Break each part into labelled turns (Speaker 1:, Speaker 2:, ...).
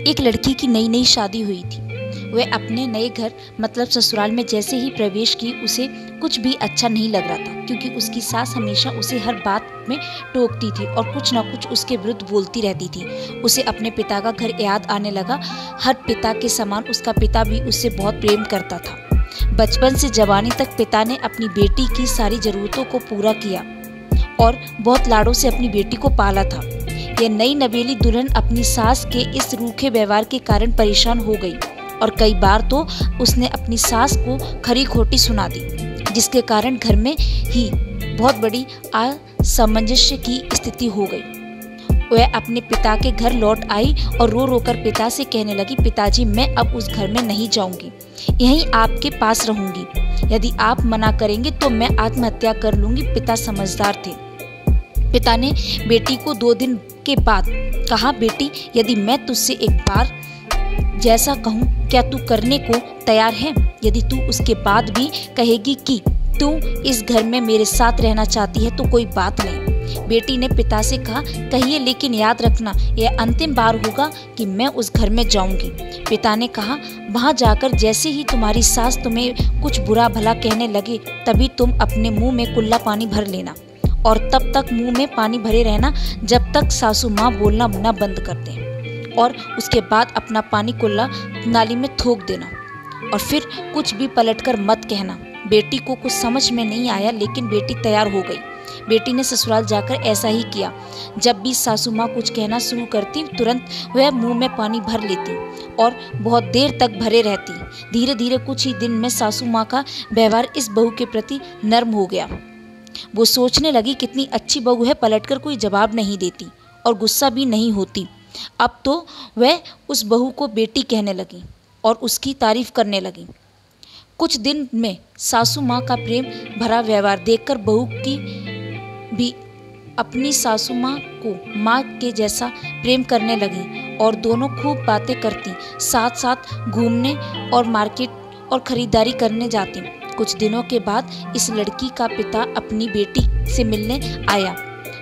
Speaker 1: एक लड़की की नई नई शादी हुई थी। वह अपने नए घर मतलब ससुराल में जैसे ही प्रवेश की उसे कुछ भी अच्छा नहीं लग रहा था, क्योंकि उसकी सास हमेशा उसे हर बात में टोकती थी और कुछ न कुछ उसके विरुद्ध बोलती रहती थी। उसे अपने पिता का घर याद आने लगा। हर पिता के समान उसका पिता भी उससे बहुत प्रेम करता था। बचपन से जवानी तक पिता ने अपनी बेटी की सारी जरूरतों को पूरा किया और बहुत लाडों से अपनी बेटी को पाला था। यह नई नवेली दुल्हन अपनी सास के इस रूखे व्यवहार के कारण परेशान हो गई और कई बार तो उसने अपनी सास को खरी खोटी सुना दी, जिसके कारण घर में ही बहुत बड़ी असमंजस्य की स्थिति हो गई। वह अपने पिता के घर लौट आई और रो रो कर पिता से कहने लगी, पिताजी मैं अब उस घर में नहीं जाऊंगी, यहीं आपके पास रहूंगी। यदि आप मना करेंगे तो मैं आत्महत्या कर लूंगी। पिता समझदार थे। पिता ने बेटी को 2 दिन के बाद कहा, बेटी यदि मैं तुझसे एक बार जैसा कहूँ क्या तू करने को तैयार है? यदि तू उसके बाद भी कहेगी कि तू इस घर में मेरे साथ रहना चाहती है तो कोई बात नहीं। बेटी ने पिता से कहा, कहिए लेकिन याद रखना यह अंतिम बार होगा कि मैं उस घर में जाऊंगी। पिता ने कहा, वहां जाकर जैसे ही तुम्हारी सास तुम्हें कुछ बुरा भला कहने लगे तभी तुम अपने मुंह में कुल्ला पानी भर लेना और तब तक मुंह में पानी भरे रहना जब तक सासू माँ बोलना न बंद कर दें, और उसके बाद अपना पानी कुल्ला नाली में थूक देना और फिर कुछ भी पलटकर मत कहना। बेटी को कुछ समझ में नहीं आया, लेकिन बेटी तैयार हो गई। बेटी ने ससुराल जाकर ऐसा ही किया। जब भी सासू माँ कुछ कहना शुरू करती तुरंत वह मुंह में पानी भर लेती और बहुत देर तक भरे रहती। धीरे धीरे कुछ ही दिन में सासू माँ का व्यवहार इस बहू के प्रति नर्म हो गया। वो सोचने लगी, कितनी अच्छी बहू है, पलटकर कोई जवाब नहीं देती और गुस्सा भी नहीं होती। अब तो वह उस बहू को बेटी कहने लगी और उसकी तारीफ करने लगी। कुछ दिन में सासू माँ का प्रेम भरा व्यवहार देखकर बहू की भी अपनी सासू माँ को माँ के जैसा प्रेम करने लगी और दोनों खूब बातें करती, साथ साथ घूमने और मार्केट और खरीदारी करने जाती। कुछ दिनों के बाद इस लड़की का पिता अपनी बेटी से मिलने आया।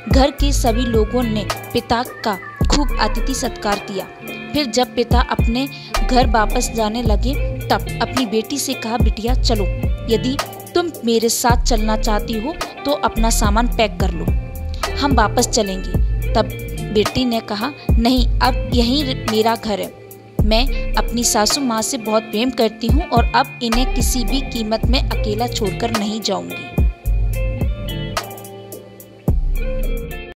Speaker 1: घर के सभी लोगों ने पिता का खूब अतिथि सत्कार किया। फिर जब पिता अपने घर वापस जाने लगे तब अपनी बेटी से कहा, बिटिया चलो, यदि तुम मेरे साथ चलना चाहती हो तो अपना सामान पैक कर लो, हम वापस चलेंगे। तब बेटी ने कहा, नहीं, अब यही मेरा घर है। मैं अपनी सासू माँ से बहुत प्रेम करती हूँ और अब इन्हें किसी भी कीमत में अकेला छोड़कर नहीं जाऊंगी।